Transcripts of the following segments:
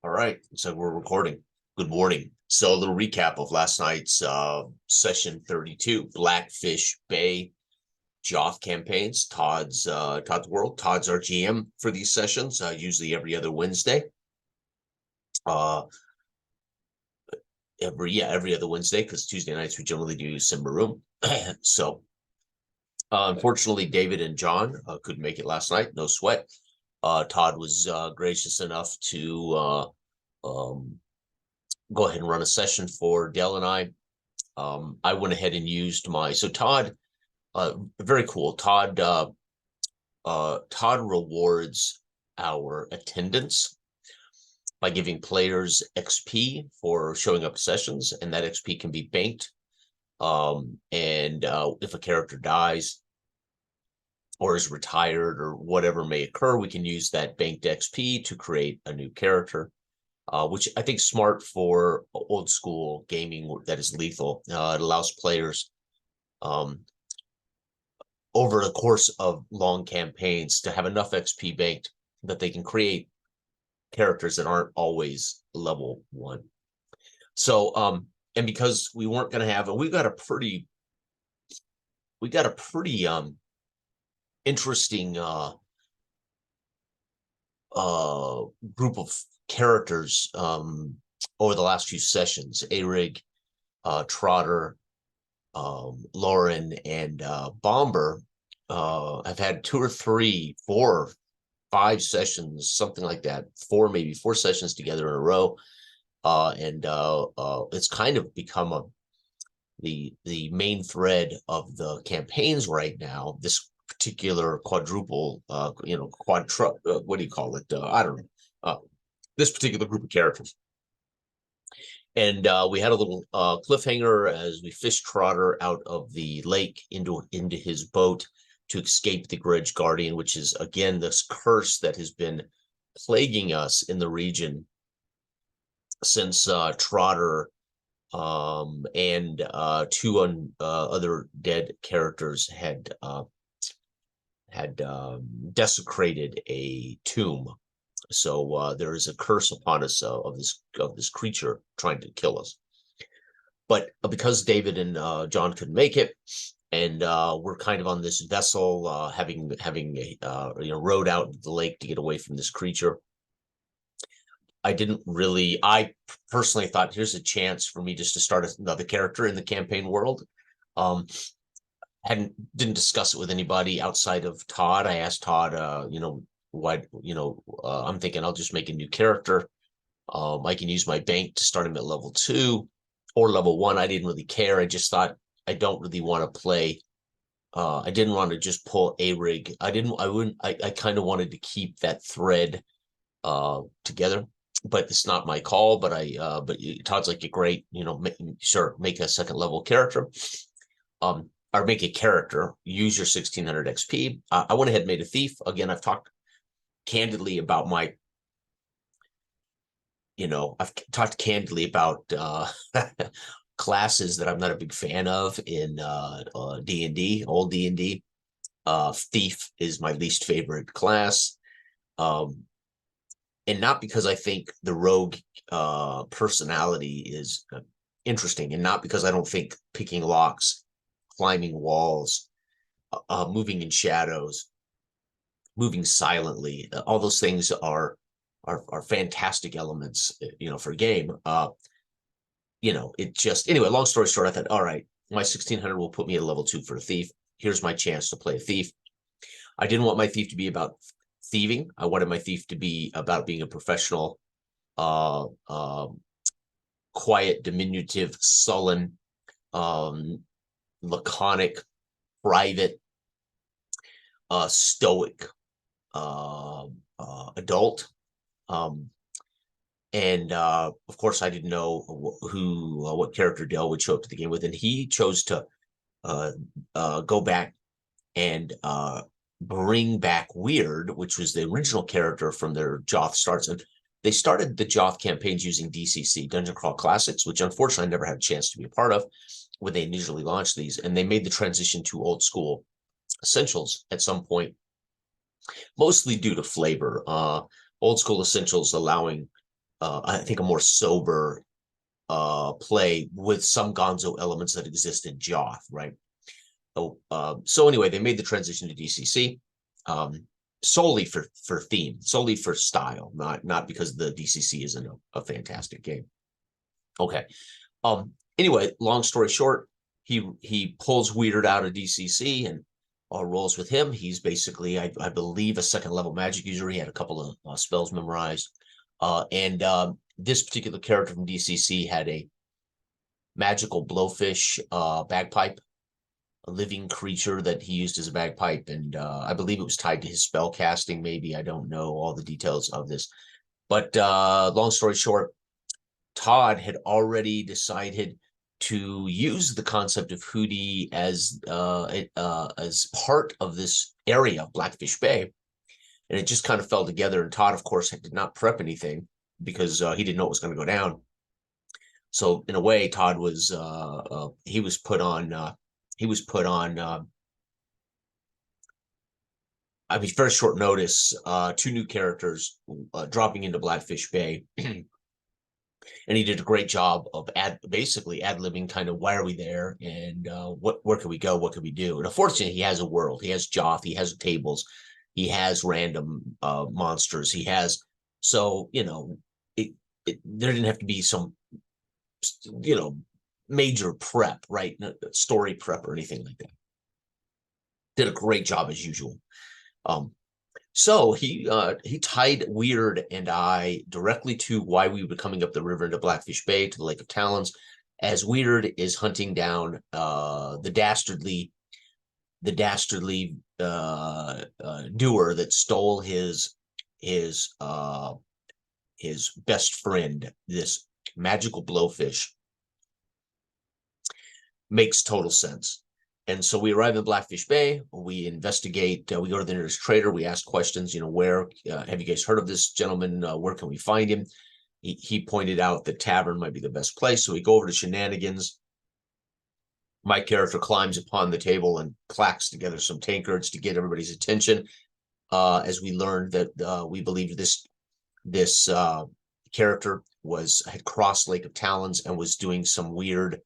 All right, so we're recording. Good morning. So a little recap of last night's session 32, Blackfish Bay Joth campaigns. Todd's World. Todd's our GM for these sessions, usually every other Wednesday. Every other Wednesday, because Tuesday nights we generally do Simba Room. So unfortunately, David and John couldn't make it last night. No sweat. Todd was gracious enough to go ahead and run a session for Dell and I. I went ahead and used so Todd, very cool. Todd rewards our attendance by giving players XP for showing up to sessions, and that XP can be banked. And if a character dies or is retired or whatever may occur, we can use that banked XP to create a new character. Which I think is smart for old school gaming that is lethal. It allows players over the course of long campaigns to have enough XP banked that they can create characters that aren't always level 1. So, and because we weren't going to have, we got a pretty interesting group of characters over the last few sessions. Arig, Trotter, Lauren, and Bomber have had 2 or 3, 4, 5 sessions, something like that, maybe four sessions together in a row, and it's kind of become the main thread of the campaigns right now. This particular quadruple, what do you call it? I don't know. This particular group of characters. And we had a little cliffhanger as we fished Trotter out of the lake into his boat to escape the Grudge Guardian, which is, again, this curse that has been plaguing us in the region since Trotter and 2 other dead characters had desecrated a tomb. So there is a curse upon us of this creature trying to kill us. But because David and John couldn't make it, and we're kind of on this vessel, having rowed out into the lake to get away from this creature, I personally thought, here's a chance for me just to start another character in the campaign world. Didn't discuss it with anybody outside of Todd. I asked Todd, I'm thinking I'll just make a new character. I can use my bank to start him at level 2 or level 1. I didn't really care. I just thought I don't really want to play. I didn't want to just pull a rig. I kind of wanted to keep that thread together, but it's not my call. But Todd's like, great, make a second level character. Or make a character, use your 1600 XP. I went ahead and made a thief. Again, I've talked candidly about classes that I'm not a big fan of in D&D, old D&D. Thief is my least favorite class. And not because I think the rogue personality is interesting, and not because I don't think picking locks, climbing walls, moving in shadows, moving silently, all those things are fantastic elements, for a game. It just, anyway, long story short, I thought, all right, my 1600 will put me at level 2 for a thief. Here's my chance to play a thief. I didn't want my thief to be about thieving. I wanted my thief to be about being a professional, quiet, diminutive, sullen, laconic, private, stoic adult. And of course, I didn't know what character Dell would show up to the game with, and he chose to go back and bring back Weird, which was the original character from their Joth starts. And they started the Joth campaigns using DCC, Dungeon Crawl Classics, which unfortunately I never had a chance to be a part of when they initially launched these. And they made the transition to old school Essentials at some point, mostly due to flavor. Old school Essentials allowing I think, a more sober play with some Gonzo elements that exist in Joth, right? So anyway, they made the transition to DCC solely for theme, solely for style, not because the DCC isn't a fantastic game. Okay. Anyway, long story short, he pulls Weird out of DCC and rolls with him. He's basically, I believe, a second level magic user. He had a couple of spells memorized, and this particular character from DCC had a magical blowfish bagpipe, a living creature that he used as a bagpipe, and I believe it was tied to his spell casting. Maybe, I don't know all the details of this, but long story short, Todd had already decided to use the concept of Hootie as part of this area of Blackfish Bay, and it just kind of fell together. And Todd, of course, did not prep anything because he didn't know it was going to go down. So in a way, Todd was he was put on I mean, very short notice, two new characters dropping into Blackfish Bay. And he did a great job of basically ad-libbing kind of, why are we there, and where can we go, what can we do. And unfortunately, he has a world, he has Joth, he has tables, he has random monsters, he has, so there didn't have to be some major prep, right, story prep or anything like that. Did a great job as usual. So he tied Weird and I directly to why we were coming up the river into Blackfish Bay to the Lake of Talons, as Weird is hunting down the dastardly doer that stole his best friend, this magical blowfish. Makes total sense. And so we arrive in Blackfish Bay, we investigate, we go to the nearest trader, we ask questions, where have you guys heard of this gentleman? Where can we find him? He pointed out the tavern might be the best place. So we go over to Shenanigans. My character climbs upon the table and clacks together some tankards to get everybody's attention. As we learned that we believed this character had crossed Lake of Talons and was doing some weird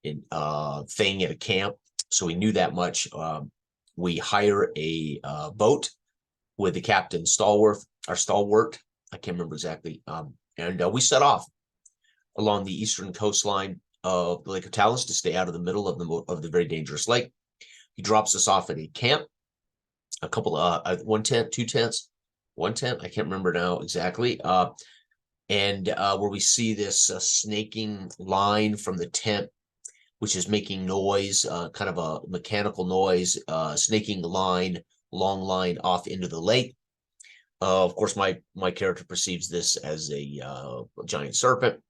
thing at a camp. So we knew that much. We hire a boat with the captain Stalwart. I can't remember exactly. And we set off along the eastern coastline of the Lake of Talons to stay out of the middle of the very dangerous lake. He drops us off at a camp, a couple one tent, two tents, one tent. I can't remember now exactly. And where we see this snaking line from the tent, which is making noise, kind of a mechanical noise, snaking line, long line off into the lake. Of course, my character perceives this as a giant serpent.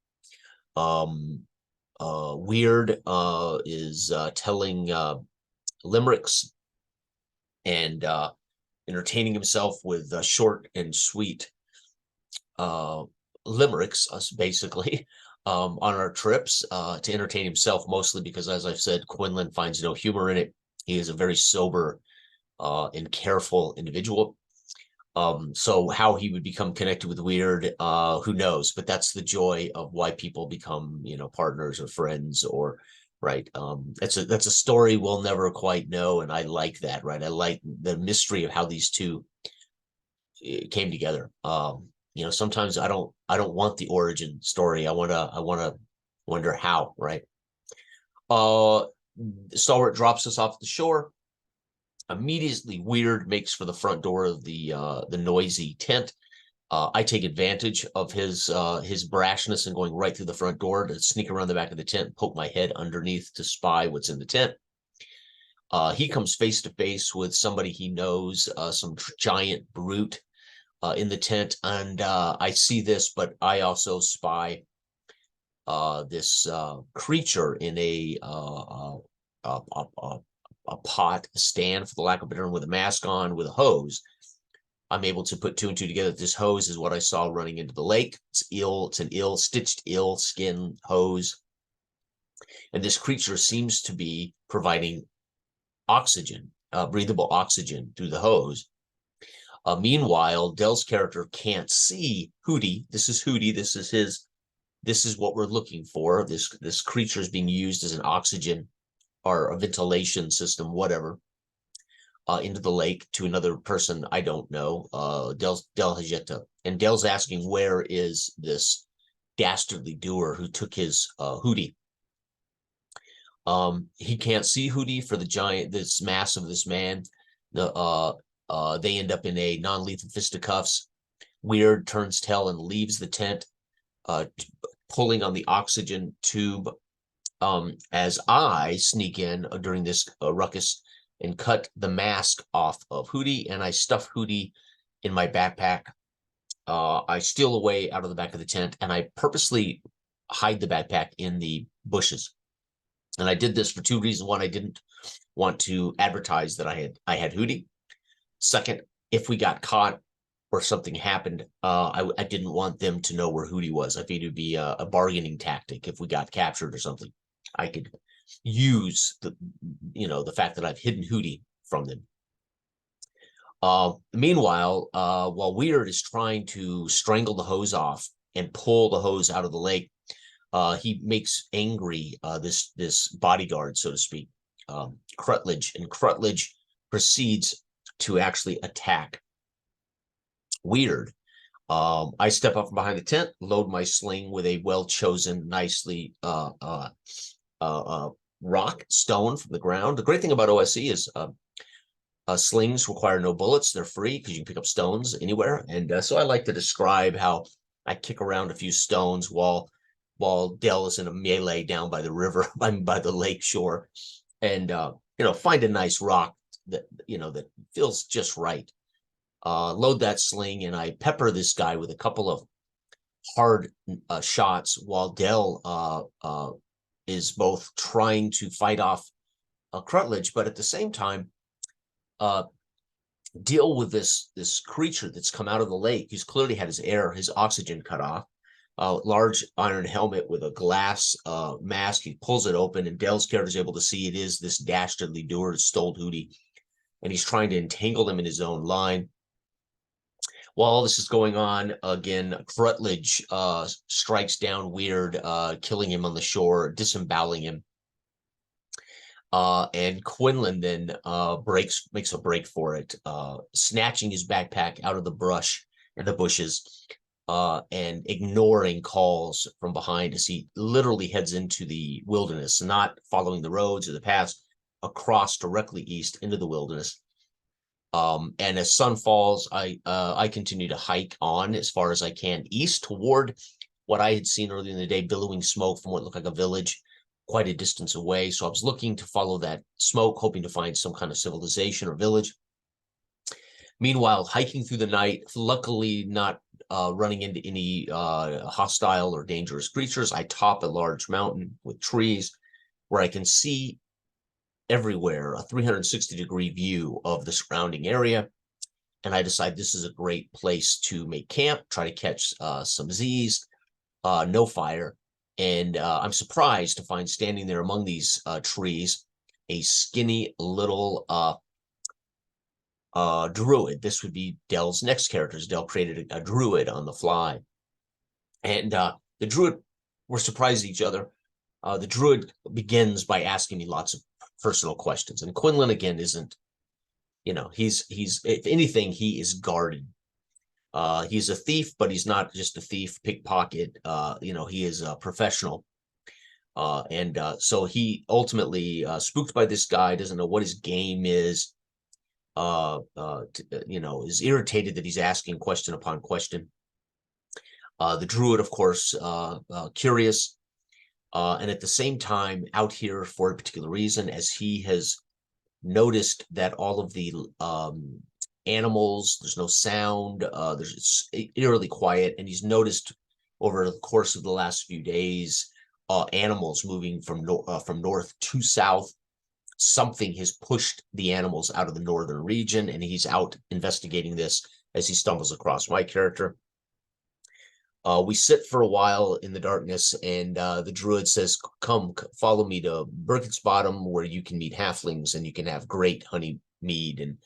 Weird is telling limericks and entertaining himself with short and sweet limericks, basically. On our trips to entertain himself, mostly because, as I've said, Quinlan finds no humor in it. He is a very sober and careful individual. So how he would become connected with Weird, who knows? But that's the joy of why people become, partners or friends, or right. That's a story we'll never quite know, and I like that. Right, I like the mystery of how these two came together. Sometimes I don't want the origin story. I wanna wonder how, right? Stalwart drops us off the shore. Immediately, Weird makes for the front door of the noisy tent. I take advantage of his brashness and going right through the front door to sneak around the back of the tent and poke my head underneath to spy what's in the tent. He comes face to face with somebody he knows, some giant brute in the tent, and I see this, but I also spy this creature in a pot, a stand, for the lack of a better term, with a mask on, with a hose. I'm able to put two and two together. This hose is what I saw running into the lake. It's an stitched eel skin hose, and this creature seems to be providing oxygen, breathable oxygen, through the hose. Meanwhile, Dell's character can't see Hootie. This is Hootie. This is what we're looking for. This creature is being used as an oxygen or a ventilation system, whatever, into the lake to another person. I don't know. Dell has yet to, and Dell's asking, where is this dastardly doer who took his Hootie? He can't see Hootie for this mass of this man. They end up in a non-lethal fisticuffs. Weird turns tail and leaves the tent, pulling on the oxygen tube. As I sneak in during this ruckus and cut the mask off of Hootie, and I stuff Hootie in my backpack. I steal away out of the back of the tent, and I purposely hide the backpack in the bushes. And I did this for two reasons. One, I didn't want to advertise that I had Hootie. Second, if we got caught or something happened, I didn't want them to know where Hootie was. I figured it'd be a bargaining tactic if we got captured or something. I could use the fact that I've hidden Hootie from them. Meanwhile, while Weird is trying to strangle the hose off and pull the hose out of the lake, he makes angry this bodyguard, so to speak, Crutledge, and Crutledge proceeds to actually attack Weird. I step up from behind the tent, load my sling with a well-chosen, nicely rock stone from the ground. The great thing about OSE is slings require no bullets. They're free because you can pick up stones anywhere. And so I like to describe how I kick around a few stones while Dell is in a melee down by the river, by the lake shore, and find a nice rock that feels just right. Load that sling, and I pepper this guy with a couple of hard shots while Dell is both trying to fight off Crutledge, but at the same time deal with this creature that's come out of the lake. He's clearly had his oxygen cut off. Large iron helmet with a glass mask. He pulls it open, and Dell's character is able to see it is this dastardly doer who stole Hootie, and he's trying to entangle them in his own line. While all this is going on, again, Crutledge strikes down Weird, killing him on the shore, disemboweling him. And Quinlan then makes a break for it, snatching his backpack out of the brush and the bushes, and ignoring calls from behind as he literally heads into the wilderness, not following the roads or the paths, across directly east into the wilderness. And as sun falls, I continue to hike on as far as I can east toward what I had seen earlier in the day, billowing smoke from what looked like a village quite a distance away. So I was looking to follow that smoke, hoping to find some kind of civilization or village. Meanwhile, hiking through the night, luckily not running into any hostile or dangerous creatures, I top a large mountain with trees where I can see everywhere a 360-degree view of the surrounding area. And I decide this is a great place to make camp, try to catch some Z's, no fire. And I'm surprised to find standing there among these trees a skinny little druid. This would be Dell's next characters. Dell created a druid on the fly. And the druid, we're surprised at each other. The druid begins by asking me lots of personal questions. And Quinlan, again, isn't, he's if anything, he is guarded. He's a thief, but he's not just a thief, pickpocket. He is a professional. And so he ultimately, spooked by this guy, doesn't know what his game is, is irritated that he's asking question upon question. The druid, of course, curious, and at the same time out here for a particular reason, as he has noticed that all of the animals, there's no sound, it's eerily quiet, and he's noticed over the course of the last few days animals moving from north to south. Something has pushed the animals out of the northern region, and he's out investigating this as he stumbles across my character. We sit for a while in the darkness, and the druid says, come follow me to Burkett's Bottom, where you can meet halflings and you can have great honey mead and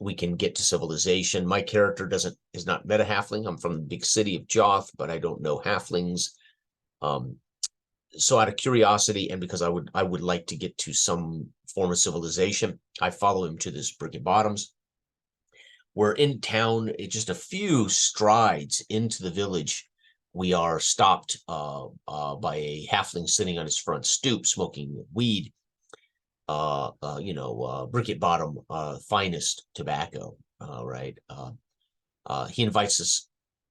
we can get to civilization. My character is not met a halfling. I'm from the big city of Joth, but I don't know halflings. So out of curiosity, and because I would like to get to some form of civilization, I follow him to this Brick and Bottoms. We're in town, just a few strides into the village. We are stopped by a halfling sitting on his front stoop smoking weed. Brick Bottom finest tobacco, right? He invites us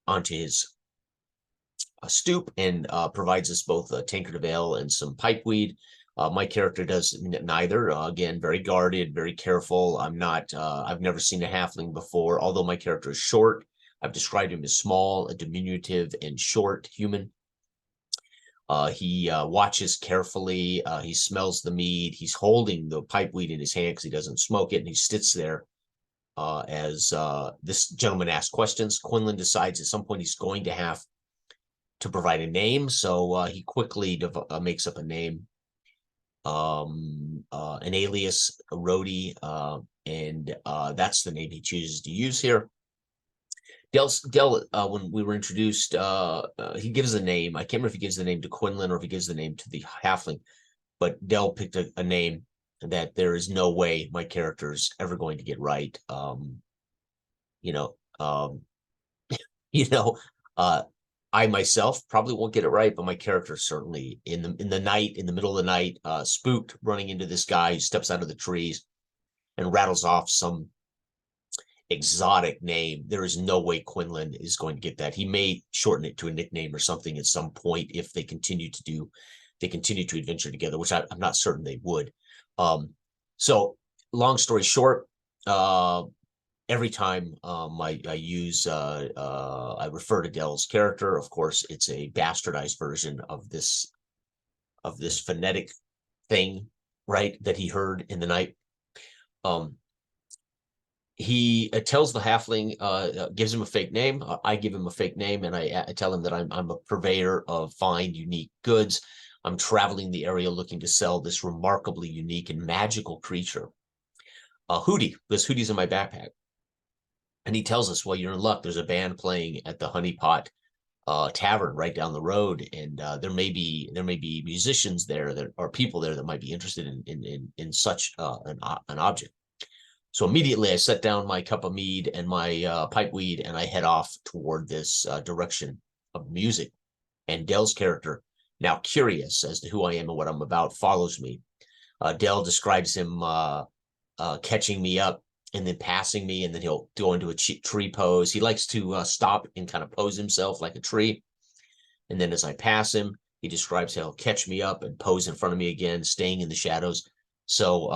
onto his stoop and provides us both a tankard of ale and some pipe weed. My character does neither. Again, very guarded, very careful. I've never seen a halfling before, although my character is short. I've described him as small, a diminutive, and short human. He watches carefully. He smells the mead. He's holding the pipe weed in his hand because he doesn't smoke it, and he sits there as this gentleman asks questions. Quinlan decides at some point he's going to have to provide a name, so he quickly makes up a name, an alias, Rhodey, and that's the name he chooses to use here. Dell, when we were introduced, he gives a name. I can't remember if he gives the name to Quinlan or if he gives the name to the halfling, but Dell picked a name that there is no way my character's ever going to get right. You know, um, I myself probably won't get it right, but my character certainly in the night, in the middle of the night, spooked, running into this guy who steps out of the trees and rattles off some exotic name. There is no way Quinlan is going to get that. He may shorten it to a nickname or something at some point if they continue to adventure together, which I'm not certain they would. So long story short, every time I refer to Dell's character, of course, it's a bastardized version of this phonetic thing, right, that he heard in the night. He tells the halfling, gives him a fake name. I give him a fake name, and I tell him that I'm a purveyor of fine, unique goods. I'm traveling the area looking to sell this remarkably unique and magical creature. Hootie, this Hootie's in my backpack. And he tells us, well, you're in luck. There's a band playing at the Honey Pot Tavern right down the road, and there may be musicians there that are people there that might be interested in such an object. So immediately I set down my cup of mead and my pipe weed, and I head off toward this direction of music. And Dell's character, now curious as to who I am and what I'm about, follows me. Dell describes him catching me up and then passing me, and then he'll go into a tree pose. He likes to stop and kind of pose himself like a tree. And then as I pass him, he describes how he'll catch me up and pose in front of me again, staying in the shadows. So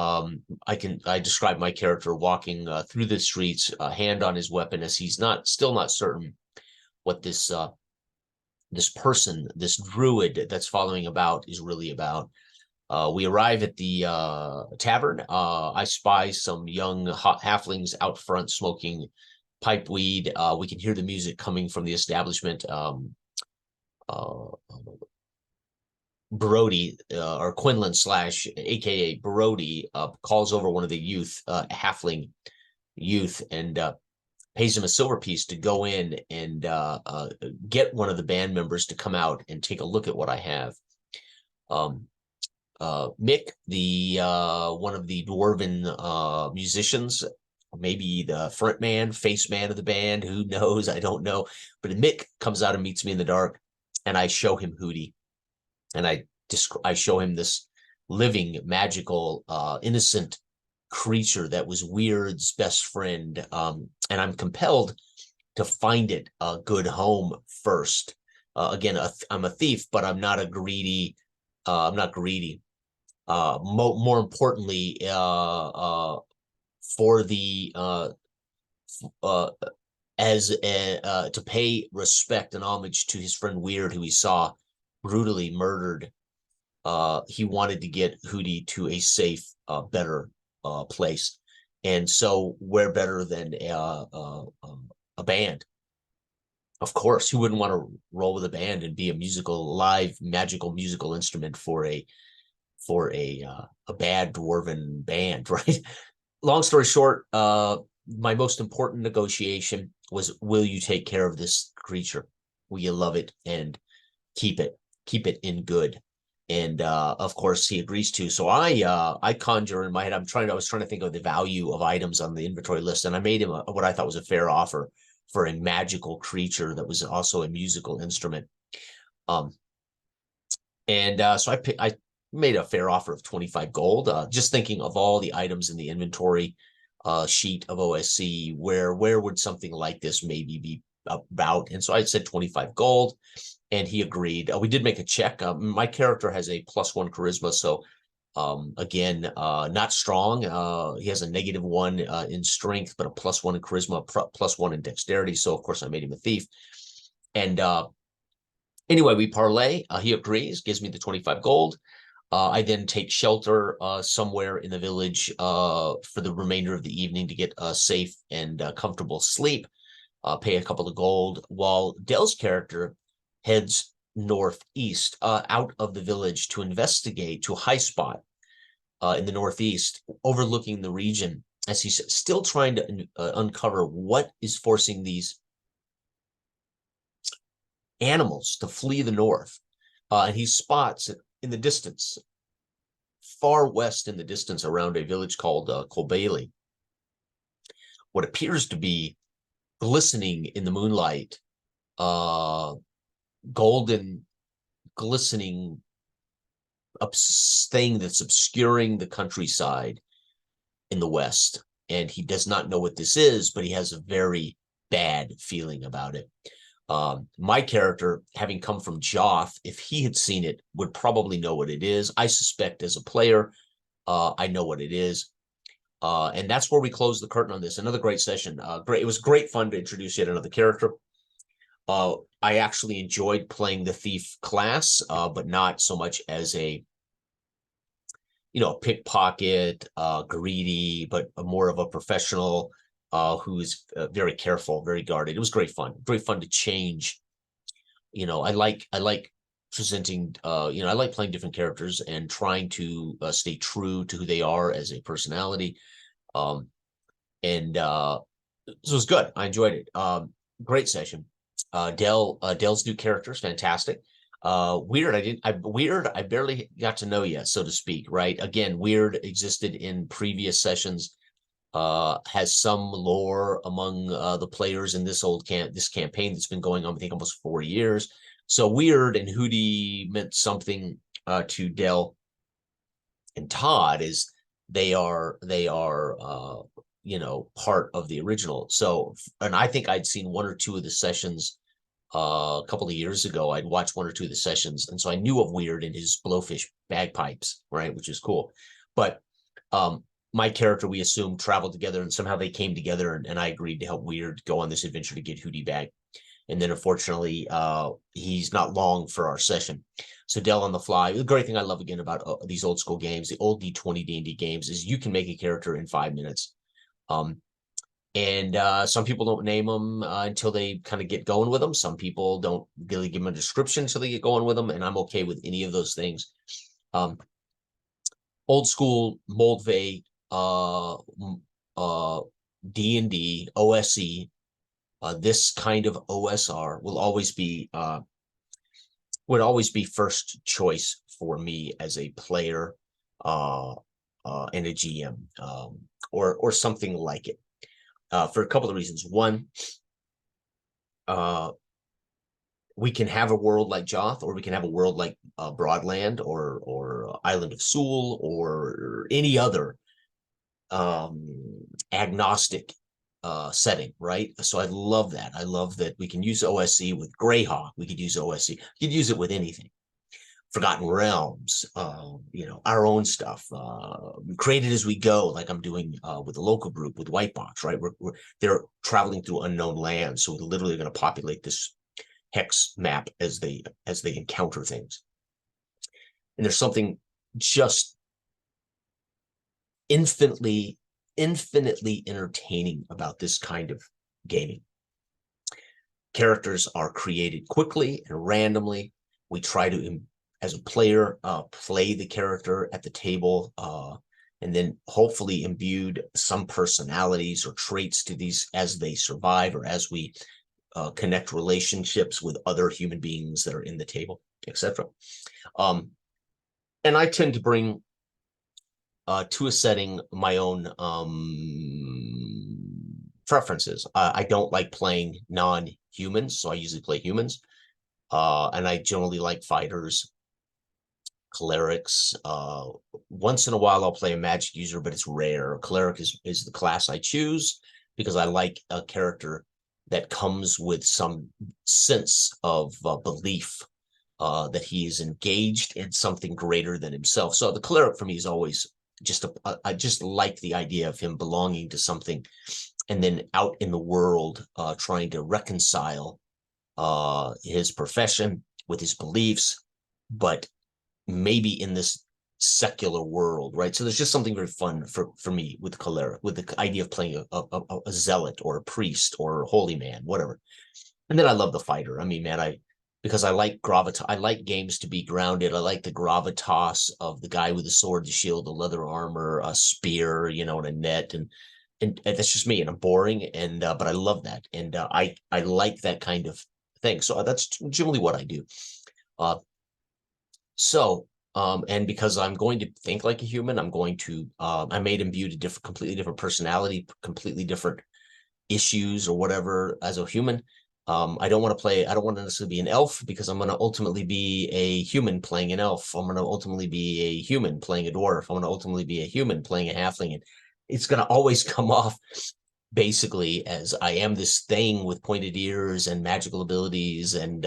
I describe my character walking through the streets, hand on his weapon, as he's still not certain what this person, this druid that's following about, is really about. We arrive at the tavern. I spy some young halflings out front smoking pipe weed. We can hear the music coming from the establishment. Brody, or Quinlan slash AKA Brody, calls over one of the halfling youth, and pays him a silver piece to go in and get one of the band members to come out and take a look at what I have. Mick, the one of the dwarven musicians, maybe the front man, face man of the band, who knows? I don't know. But Mick comes out and meets me in the dark, and I show him Hootie. And I show him this living, magical, innocent creature that was Weird's best friend. And I'm compelled to find it a good home first. Again, I'm a thief, but I'm not a greedy. I'm not greedy. More importantly, for the to pay respect and homage to his friend Weird, who he saw brutally murdered. He wanted to get Hootie to a safe, better place, and so where better than a band? Of course, who wouldn't want to roll with a band and be a live, magical musical instrument for a bad dwarven band, right? Long story short, my most important negotiation was, will you take care of this creature? Will you love it and keep it in good? And of course he agrees to. So I conjure in my head. I was trying to think of the value of items on the inventory list, and I made him what I thought was a fair offer for a magical creature that was also a musical instrument. So I made a fair offer of 25 gold, just thinking of all the items in the inventory sheet of OSC, where would something like this maybe be about? And so I said 25 gold, and he agreed. We did make a check. My character has a +1 charisma, so again, not strong. He has a -1 in strength, but a +1 in charisma, +1 in dexterity. So of course I made him a thief. And anyway, we parlay. He agrees, gives me the 25 gold. I then take shelter somewhere in the village for the remainder of the evening to get a safe and comfortable sleep. Pay a couple of gold, while Dell's character heads northeast out of the village to investigate to a high spot in the northeast, overlooking the region, as he's still trying to uncover what is forcing these animals to flee the north. And he spots in the distance, far west in the distance, around a village called Colbailey, what appears to be glistening in the moonlight, golden, glistening thing that's obscuring the countryside in the west. And he does not know what this is, but he has a very bad feeling about it. My character, having come from Joth, if he had seen it, would probably know what it is. I suspect as a player, I know what it is. And that's where we close the curtain on this. Another great session. It was great fun to introduce yet another character. I actually enjoyed playing the thief class, but not so much as a, pickpocket, greedy, but more of a professional who's very careful, very guarded. It was great fun to change. I like presenting, I like playing different characters and trying to stay true to who they are as a personality. So it was good. I enjoyed it. Great session. Dell's new character is fantastic. Weird, I barely got to know yet, so to speak, right? Again, Weird existed in previous sessions, has some lore among the players in this campaign that's been going on, I think, almost 4 years. So Weird and Hootie meant something to Dell and Todd, is they are part of the original. So, and I think I'd seen 1 or 2 of the sessions a couple of years ago. I'd watched 1 or 2 of the sessions, and so I knew of Weird and his blowfish bagpipes, right, which is cool. But my character, we assumed, traveled together, and somehow they came together, and I agreed to help Weird go on this adventure to get Hootie back. And then unfortunately, he's not long for our session. So Dell on the fly. The great thing I love again about these old school games, the old D20 D&D games, is you can make a character in 5 minutes. And some people don't name them until they kind of get going with them. Some people don't really give them a description until they get going with them, and I'm okay with any of those things. Old school Moldvay, D&D, OSE, this kind of OSR would always be first choice for me as a player and a GM, or something like it, for a couple of reasons. One, we can have a world like Joth, or we can have a world like Broadland, or Island of Sewell, or any other agnostic setting, right? So I love that. I love that we can use OSC with Greyhawk. We could use OSC. You could use it with anything. Forgotten Realms, our own stuff, created as we go, like I'm doing with the local group with White Box, right? They're traveling through unknown lands, so we're literally going to populate this hex map as they encounter things. And there's something just infinitely entertaining about this kind of gaming. Characters are created quickly and randomly. We try to, as a player, play the character at the table and then hopefully imbued some personalities or traits to these as they survive or as we connect relationships with other human beings that are in the table, etc. And I tend to bring to a setting my own preferences. I don't like playing non-humans, so I usually play humans. And I generally like fighters, clerics. Once in a while, I'll play a magic user, but it's rare. Cleric is the class I choose because I like a character that comes with some sense of belief that he is engaged in something greater than himself. So the cleric for me is always just I just like the idea of him belonging to something and then out in the world trying to reconcile his profession with his beliefs, but maybe in this secular world, right? So there's just something very fun for me with choleric, with the idea of playing a zealot or a priest or a holy man, whatever. And then I love the fighter. I mean, man, because I like gravitas. I like games to be grounded. I like the gravitas of the guy with the sword, the shield, the leather armor, a spear, you know, and a net, and that's just me. And I'm boring, and but I love that, and I like that kind of thing. So that's generally what I do. Uh, and because I'm going to think like a human, I'm going to I made imbued a different, completely different personality, completely different issues or whatever as a human. I don't want to necessarily be an elf because I'm going to ultimately be a human playing an elf. I'm going to ultimately be a human playing a dwarf. I'm going to ultimately be a human playing a halfling. And it's going to always come off basically as I am this thing with pointed ears and magical abilities and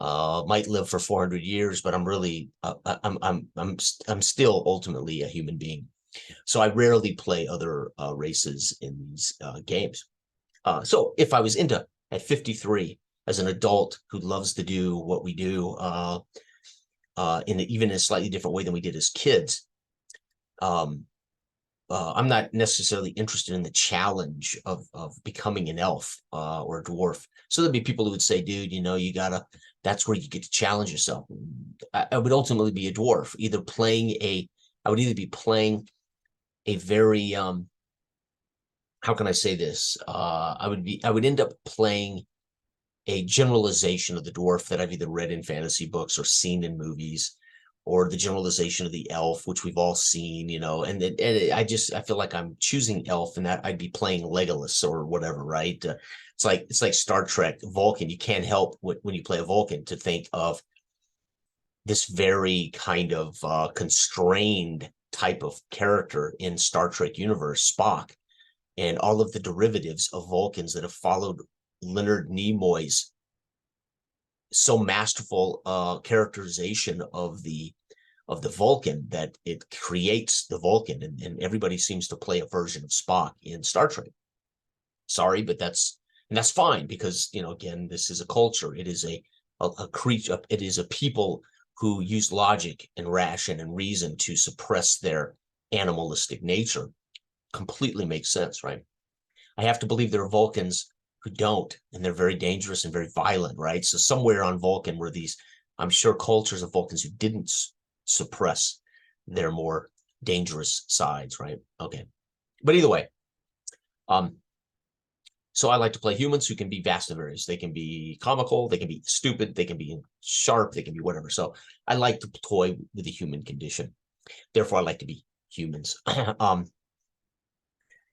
might live for 400 years, but I'm really, I'm still ultimately a human being. So I rarely play other races in these games. So if I was into at 53 as an adult who loves to do what we do even in a slightly different way than we did as kids, I'm not necessarily interested in the challenge of becoming an elf or a dwarf. So there'd be people who would say, dude, you know, that's where you get to challenge yourself. I would ultimately be a dwarf, I would either be playing a very, how can I say this? I would end up playing a generalization of the dwarf that I've either read in fantasy books or seen in movies, or the generalization of the elf, which we've all seen, you know, and I feel like I'm choosing elf and that I'd be playing Legolas or whatever, right? It's like Star Trek Vulcan. You can't help when you play a Vulcan to think of this very kind of constrained type of character in Star Trek universe, Spock, and all of the derivatives of Vulcans that have followed Leonard Nimoy's so masterful characterization of the Vulcan that it creates the Vulcan, and everybody seems to play a version of Spock in Star Trek. Sorry, but that's fine because, you know, again, this is a culture. It is a creature. It is a people who use logic and ration and reason to suppress their animalistic nature. Completely makes sense, right? I have to believe there are Vulcans who don't, and they're very dangerous and very violent, right? So somewhere on Vulcan were these, I'm sure, cultures of Vulcans who didn't suppress their more dangerous sides, right? Okay. But either way, so I like to play humans who can be vast and various. They can be comical, they can be stupid, they can be sharp, they can be whatever. So I like to toy with the human condition. Therefore, I like to be humans.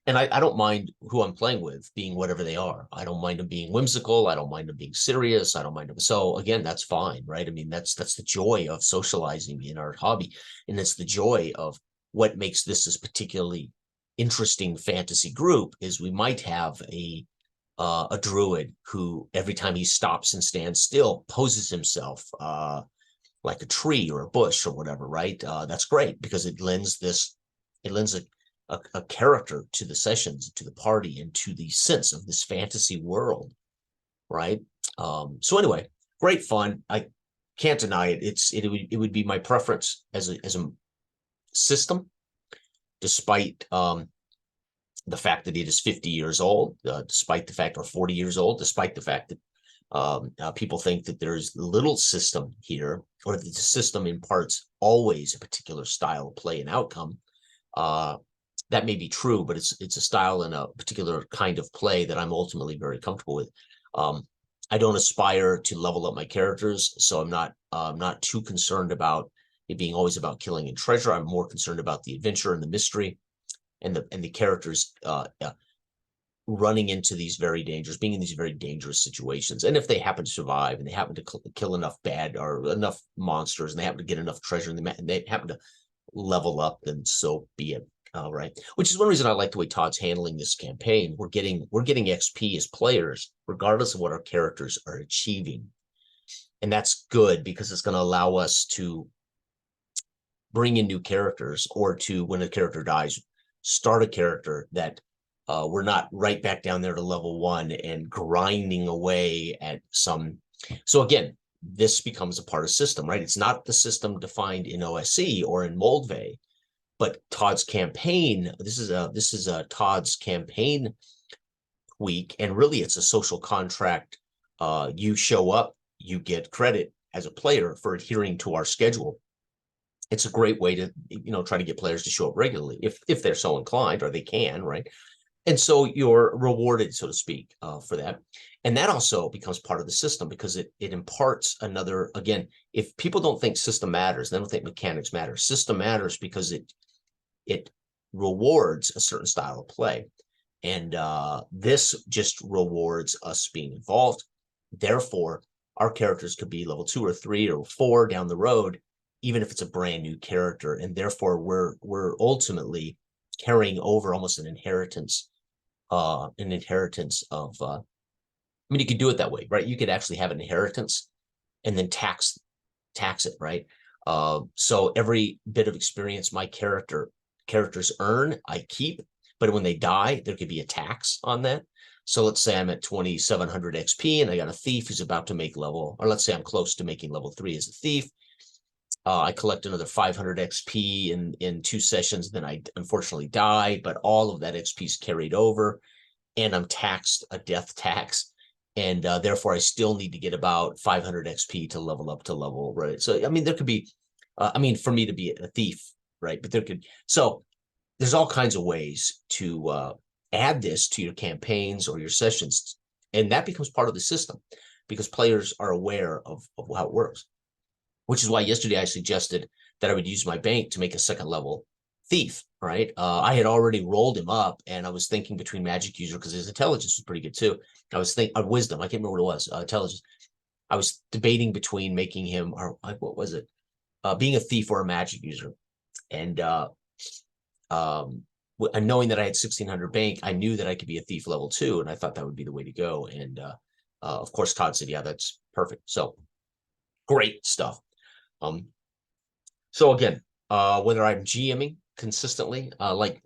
And I don't mind who I'm playing with being whatever they are. I don't mind them being whimsical. I don't mind them being serious. I don't mind them. So again, that's fine, right? I mean, that's the joy of socializing in our hobby. And it's the joy of what makes this particularly interesting fantasy group is we might have a druid who every time he stops and stands still poses himself like a tree or a bush or whatever, right? That's great because it lends a character to the sessions, to the party, and to the sense of this fantasy world, right? So anyway, great fun. I can't deny it. It would be my preference as a system, despite the fact that it is 50 years old, despite the fact, or 40 years old, despite the fact that people think that there's little system here, or that the system imparts always a particular style of play and outcome. That may be true, but it's a style and a particular kind of play that I'm ultimately very comfortable with. I don't aspire to level up my characters, so I'm not too concerned about it being always about killing and treasure. I'm more concerned about the adventure and the mystery and the characters running into these very dangerous, being in these very dangerous situations. And if they happen to survive and they happen to kill enough bad or enough monsters and they happen to get enough treasure and they happen to level up, then so be it. Right. Which is one reason I like the way Todd's handling this campaign. We're getting XP as players, regardless of what our characters are achieving. And that's good because it's going to allow us to bring in new characters, or to, when a character dies, start a character that we're not right back down there to level 1 and grinding away at some. So again, this becomes a part of system, right? It's not the system defined in OSE or in Moldvay, but Todd's campaign. This is a Todd's campaign week, and really it's a social contract. You show up, you get credit as a player for adhering to our schedule. It's a great way to try to get players to show up regularly if they're so inclined, or they can, right? And so you're rewarded, so to speak, for that. And that also becomes part of the system because it imparts another, again, if people don't think system matters, they don't think mechanics matter. System matters because it rewards a certain style of play. And this just rewards us being involved. Therefore, our characters could be level 2 or 3 or 4 down the road, even if it's a brand new character. And therefore, we're ultimately carrying over almost an inheritance of I mean, you could do it that way, right? You could actually have an inheritance and then tax it, right? So every bit of experience my characters earn, I keep, but when they die, there could be a tax on that. So let's say I'm at 2,700 XP and I got a thief who's about to make level, or let's say I'm close to making level 3 as a thief. I collect another 500 XP in 2 sessions, then I unfortunately die, but all of that XP is carried over, and I'm taxed a death tax, and therefore I still need to get about 500 XP to level up to level, right? So I mean, there could be, for me to be a thief, right? But there's all kinds of ways to add this to your campaigns or your sessions, and that becomes part of the system because players are aware of how it works. Which is why yesterday I suggested that I would use my bank to make a 2nd level thief, right? I had already rolled him up, and I was thinking between magic user, because his intelligence was pretty good too. I was thinking wisdom. I can't remember what it was. Intelligence. I was debating between making him, or what was it? Being a thief or a magic user. And knowing that I had 1,600 bank, I knew that I could be a thief level 2, and I thought that would be the way to go. And of course, Todd said, yeah, that's perfect. So great stuff. So again, whether I'm GMing consistently, like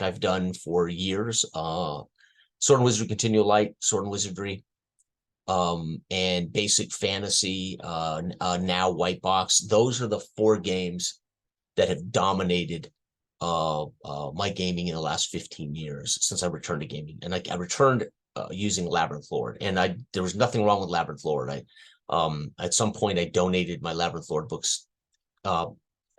I've done for years, Sword and Wizardry Continual Light, Sword and Wizardry, and Basic Fantasy, now White Box. Those are the 4 games that have dominated my gaming in the last 15 years since I returned to gaming. And I returned using Labyrinth Lord, and there was nothing wrong with Labyrinth Lord. At some point I donated my Labyrinth Lord books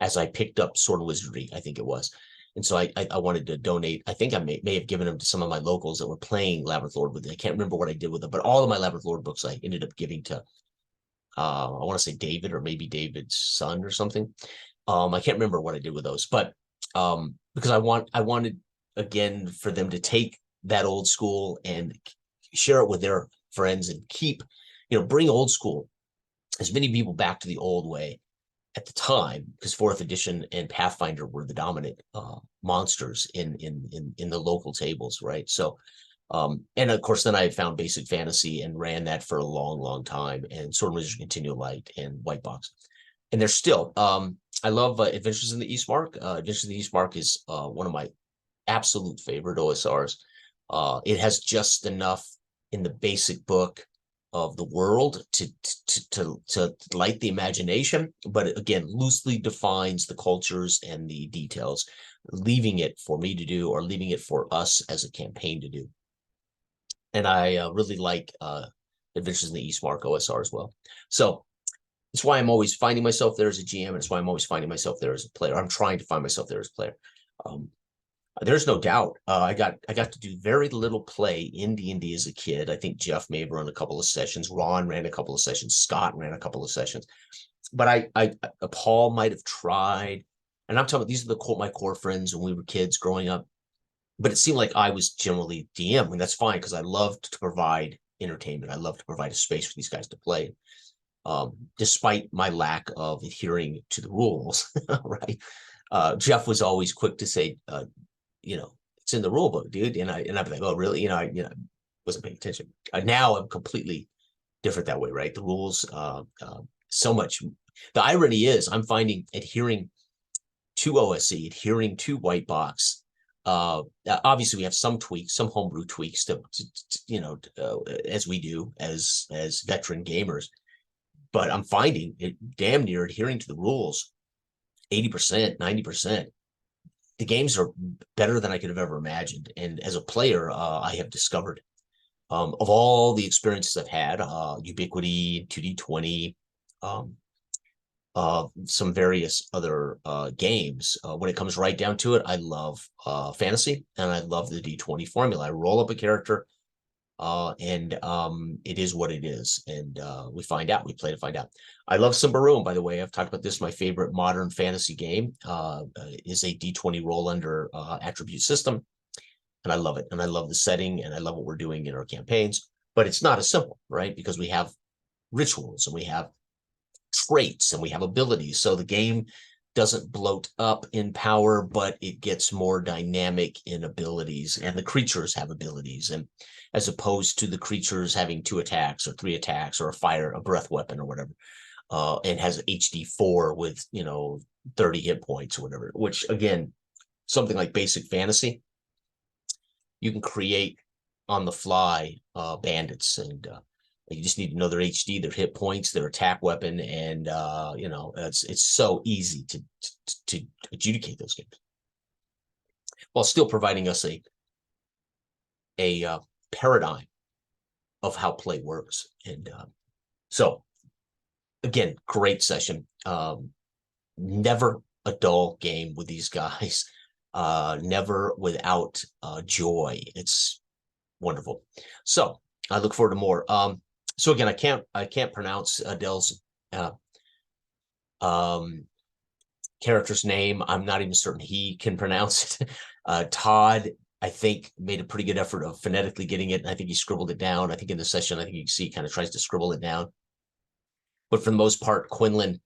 as I picked up Sword and Wizardry, I think it was. And so I wanted to donate. I think I may have given them to some of my locals that were playing Labyrinth Lord with it. I can't remember what I did with them, but all of my Labyrinth Lord books I ended up giving to, I want to say David, or maybe David's son or something. I can't remember what I did with those, but because I wanted, again, for them to take that old school and share it with their friends and bring old school, as many people back to the old way at the time, because 4th edition and Pathfinder were the dominant monsters in the local tables, right? So, and of course, then I found Basic Fantasy and ran that for a long time, and Sword and Wizardry Continual Light and White Box, and there's still. I love Adventures in the Eastmark. Adventures in the Eastmark is one of my absolute favorite OSRs. It has just enough in the basic book of the world to light the imagination, but again, loosely defines the cultures and the details, leaving it for me to do, or leaving it for us as a campaign to do. And I really like Adventures in the Eastmark OSR as well. So it's why I'm always finding myself there as a GM, and it's why I'm always finding myself there as a player. I'm trying to find myself there as a player. Um, there's no doubt. I got to do very little play in D&D as a kid. I think Jeff may have run a couple of sessions. Ron ran a couple of sessions. Scott ran a couple of sessions. But Paul might have tried. And I'm talking about these are my core friends when we were kids growing up. But it seemed like I was generally DM, and that's fine because I loved to provide entertainment. I love to provide a space for these guys to play, despite my lack of adhering to the rules. Right? Jeff was always quick to say, it's in the rule book, dude. I'd be like, oh, really? Wasn't paying attention. Now I'm completely different that way, right? The rules, so much. The irony is, I'm finding adhering to OSC, adhering to white box. Obviously, we have some tweaks, some homebrew tweaks as we do as veteran gamers. But I'm finding it damn near adhering to the rules, 80%, 90%. The games are better than I could have ever imagined. And as a player, I have discovered, of all the experiences I've had, Ubiquity, 2D20, some various other games. When it comes right down to it, I love fantasy, and I love the D20 formula. I roll up a character, and it is what it is, and we find out. We play to find out. I love Symbaroum, by the way. I've talked about this. My favorite modern fantasy game is a D20 roll under attribute system, and I love it. And I love the setting, and I love what we're doing in our campaigns. But it's not as simple, right? Because we have rituals, and we have traits, and we have abilities. So the game doesn't bloat up in power, but it gets more dynamic in abilities, and the creatures have abilities, and as opposed to the creatures having 2 attacks or 3 attacks or a breath weapon or whatever, and has HD4 with 30 hit points or whatever. Which again, something like basic fantasy, you can create on the fly bandits, and you just need to know their HD, their hit points, their attack weapon, and it's so easy to adjudicate those games while still providing us a paradigm of how play works. And so again, great session. Never a dull game with these guys. Never without joy. It's wonderful. So I look forward to more. So again, I can't pronounce Adele's character's name. I'm not even certain he can pronounce it. Todd, I think, made a pretty good effort of phonetically getting it. And I think he scribbled it down. I think in the session, I think you can see he kind of tries to scribble it down. But for the most part, Quinlan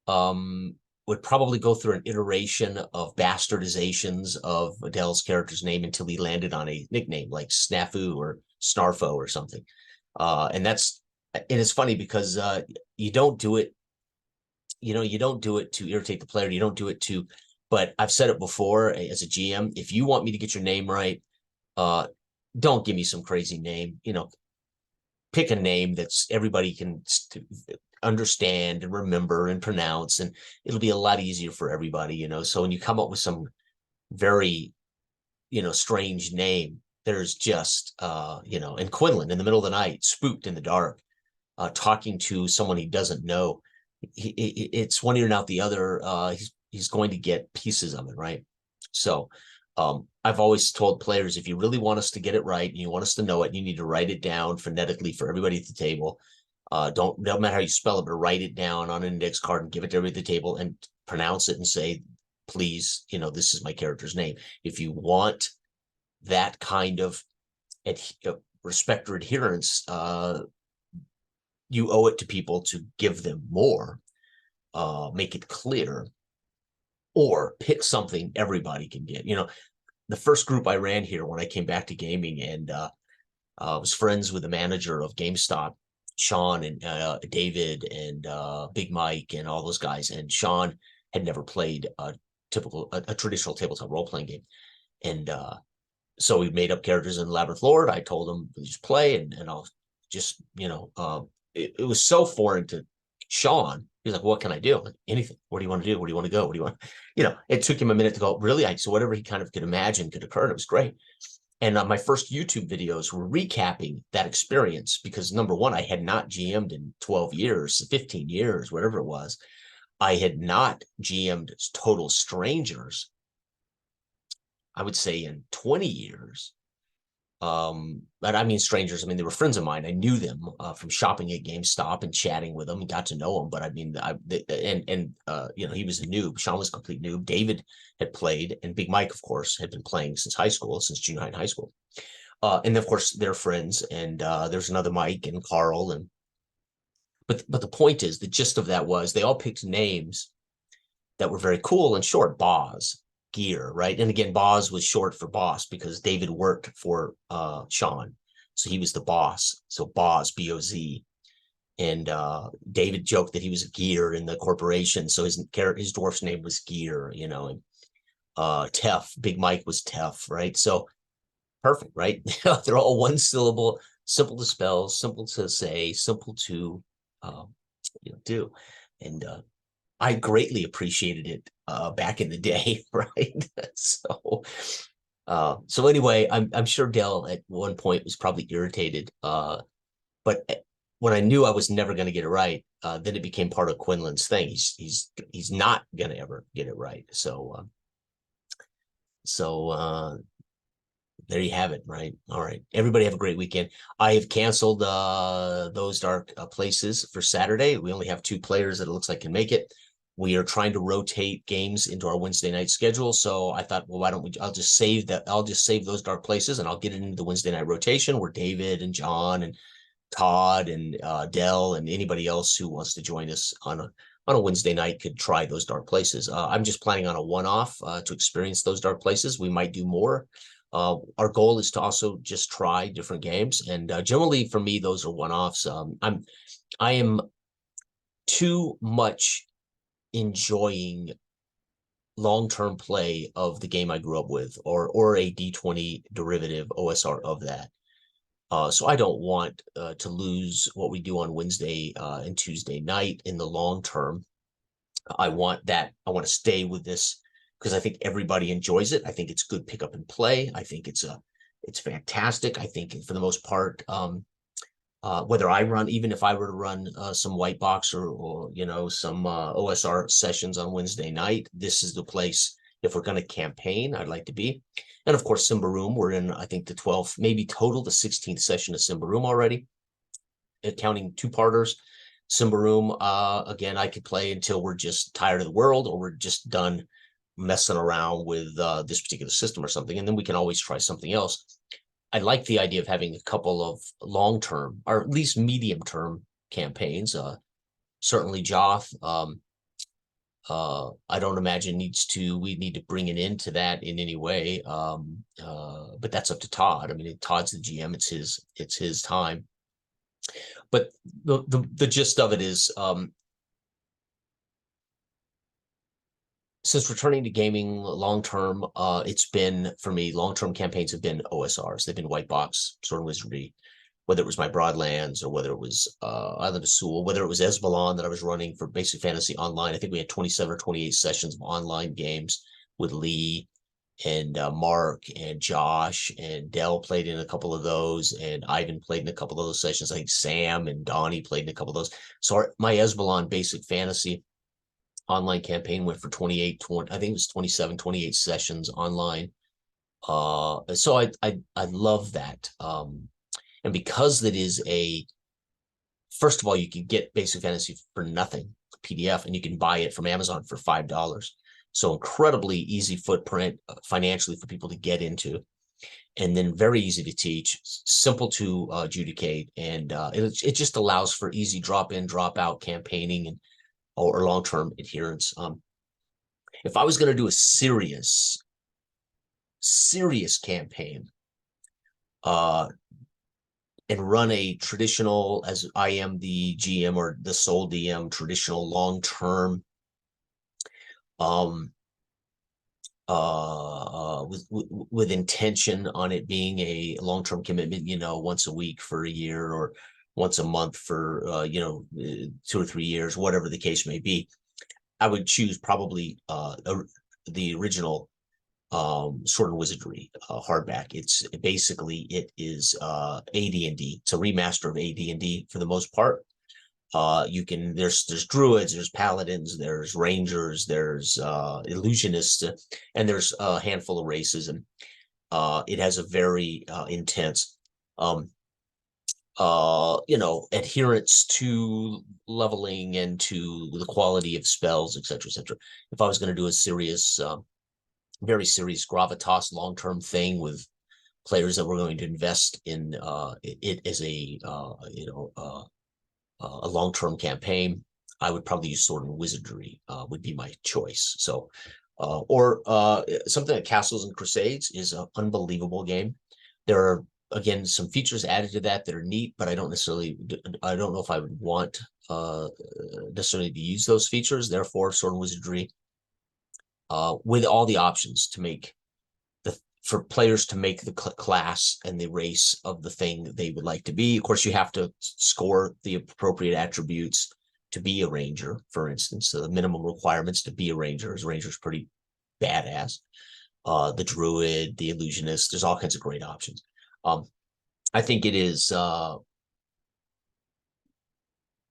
would probably go through an iteration of bastardizations of Adele's character's name until he landed on a nickname like Snafu or Snarfo or something. And it's funny because you don't do it, you don't do it to irritate the player. You don't do it to, but I've said it before as a GM, if you want me to get your name right, don't give me some crazy name, pick a name that's everybody can understand and remember and pronounce, and it'll be a lot easier for everybody, so when you come up with some very, strange name, there's just, and Quinlan in the middle of the night, spooked in the dark, talking to someone he doesn't know, it's one ear and out the other. He's going to get pieces of it, right? So I've always told players, if you really want us to get it right and you want us to know it, you need to write it down phonetically for everybody at the table. Don't matter how you spell it, but write it down on an index card and give it to everybody at the table and pronounce it and say, please, this is my character's name. If you want that kind of respect or adherence, you owe it to people to give them more, make it clear, or pick something everybody can get. The first group I ran here when I came back to gaming, and I was friends with the manager of GameStop, Sean, and David, and Big Mike, and all those guys. And Sean had never played a traditional tabletop role-playing game. And so we made up characters in Labyrinth Lord. I told him, just play, and I'll just, it was so foreign to Sean. He's like, what can I do? Like, anything. What do you want to do? Where do you want to go? What do you want? It took him a minute to go, really? So whatever he kind of could imagine could occur. And it was great. And my first YouTube videos were recapping that experience because, number one, I had not GM'd in 12 years, 15 years, whatever it was. I had not GM'd total strangers I would say in 20 years. But I mean strangers. I mean, they were friends of mine. I knew them from shopping at GameStop and chatting with them and got to know them. But I mean, he was a noob. Sean was a complete noob. David had played, and Big Mike, of course, had been playing since high school, since junior high and high school. And of course, they're friends. And there's another Mike and Carl. And but the point is, the gist of that was they all picked names that were very cool and short. Boz, Gear, right? And again, Boz was short for boss because David worked for Sean, so he was the boss. So Boz, B-O-Z. And David joked that he was a Gear in the corporation, so his dwarf's name was Gear, and Teff, Big Mike was Teff, right? So perfect, right? They're all one syllable, simple to spell, simple to say, simple to do. And I greatly appreciated it back in the day, right? So anyway, I'm sure Dell at one point was probably irritated. But when I knew I was never going to get it right, then it became part of Quinlan's thing. He's not going to ever get it right. So there you have it, right? All right. Everybody have a great weekend. I have canceled those dark places for Saturday. We only have 2 players that it looks like can make it. We are trying to rotate games into our Wednesday night schedule. So I thought, well, why don't we, I'll just save those dark places and I'll get it into the Wednesday night rotation where David and John and Todd and Dell and anybody else who wants to join us on a Wednesday night could try those dark places. I'm just planning on a one-off to experience those dark places. We might do more. Our goal is to also just try different games. And generally for me, those are one-offs. I am too much enjoying long-term play of the game I grew up with, or a D20 derivative OSR of that. So I don't want to lose what we do on Wednesday and Tuesday night in the long term. I want to stay with this because I think everybody enjoys it. I think it's good pick up and play. I think it's fantastic. I think for the most part, whether I run, even if I were to run some white box or some OSR sessions on Wednesday night, this is the place. If we're going to campaign, I'd like to be. And of course, Simba Room, we're in, I think, the 12th, maybe total the 16th session of Simba Room already, counting 2-parters. Simba Room, again, I could play until we're just tired of the world or we're just done messing around with this particular system or something. And then we can always try something else. I like the idea of having a couple of long-term or at least medium-term campaigns. Certainly Joth, I don't imagine we need to bring it into that in any way. But that's up to Todd. I mean, Todd's the GM. It's his time. But the gist of it is, since returning to gaming long-term, it's been, for me, long-term campaigns have been OSRs. They've been white box, Sword and Wizardry, whether it was my Broadlands or whether it was Island of Sewell, whether it was Esbalon that I was running for Basic Fantasy Online. I think we had 27 or 28 sessions of online games with Lee and Mark and Josh, and Dell played in a couple of those, and Ivan played in a couple of those sessions. I think Sam and Donnie played in a couple of those. So my Esbalon Basic Fantasy online campaign went for 28, I think it was 27, 28 sessions online. So I love that. And because it is first of all, you can get Basic Fantasy for nothing, PDF, and you can buy it from Amazon for $5. So incredibly easy footprint financially for people to get into, and then very easy to teach, simple to adjudicate, and it just allows for easy drop in, drop out campaigning and or long-term adherence. If I was going to do a serious campaign, and run a traditional, as I am the GM or the sole DM, traditional long-term, with intention on it being a long-term commitment, once a week for a year or once a month for 2 or 3 years, whatever the case may be, I would choose probably the original Sword and Wizardry hardback. It is AD&D. It's a remaster of AD&D for the most part. You can there's druids, there's paladins, there's rangers, there's illusionists, and there's a handful of races, and it has a very intense adherence to leveling and to the quality of spells, etc., etc. If I was going to do a serious, very serious gravitas long-term thing with players that were going to invest in it as a long-term campaign, I would probably use Sword and Wizardry would be my choice. So, or something like Castles and Crusades is an unbelievable game. There are, again, some features added to that are neat, but I don't know if I would want necessarily to use those features. Therefore, Sword and Wizardry, with all the options to make for players to make the class and the race of the thing they would like to be. Of course, you have to score the appropriate attributes to be a ranger, for instance. So the minimum requirements to be a ranger is pretty badass. The druid, the illusionist, there's all kinds of great options. I think it is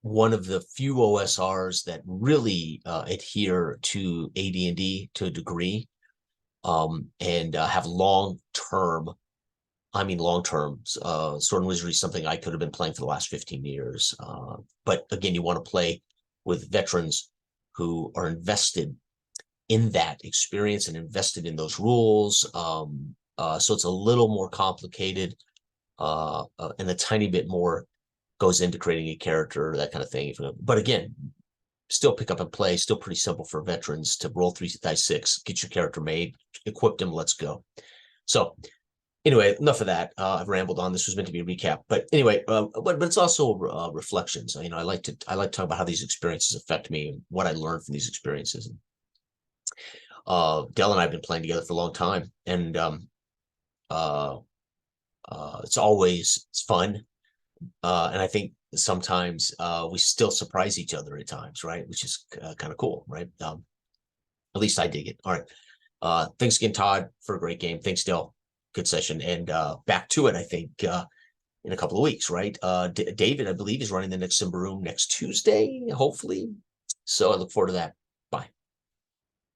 one of the few OSRs that really adhere to AD&D to a degree. And have long-term, Sword and Wizardry is something I could have been playing for the last 15 years. But again, you want to play with veterans who are invested in that experience and invested in those rules. So it's a little more complicated and a tiny bit more goes into creating a character, that kind of thing. But again, still pick up and play, still pretty simple for veterans to roll 3d6, get your character made, equip them, let's go. So anyway, enough of that. I've rambled on. This was meant to be a recap, but anyway, but it's also reflections. I like to talk about how these experiences affect me and what I learned from these experiences. Dell and I have been playing together for a long time, and it's fun. And I think sometimes we still surprise each other at times, right? Which is kind of cool, right? At least I dig it. All right. Thanks again, Todd, for a great game. Thanks, Dell. Good session. And back to it, I think, in a couple of weeks, right? David, I believe, is running the next Simba Room next Tuesday, hopefully. So I look forward to that.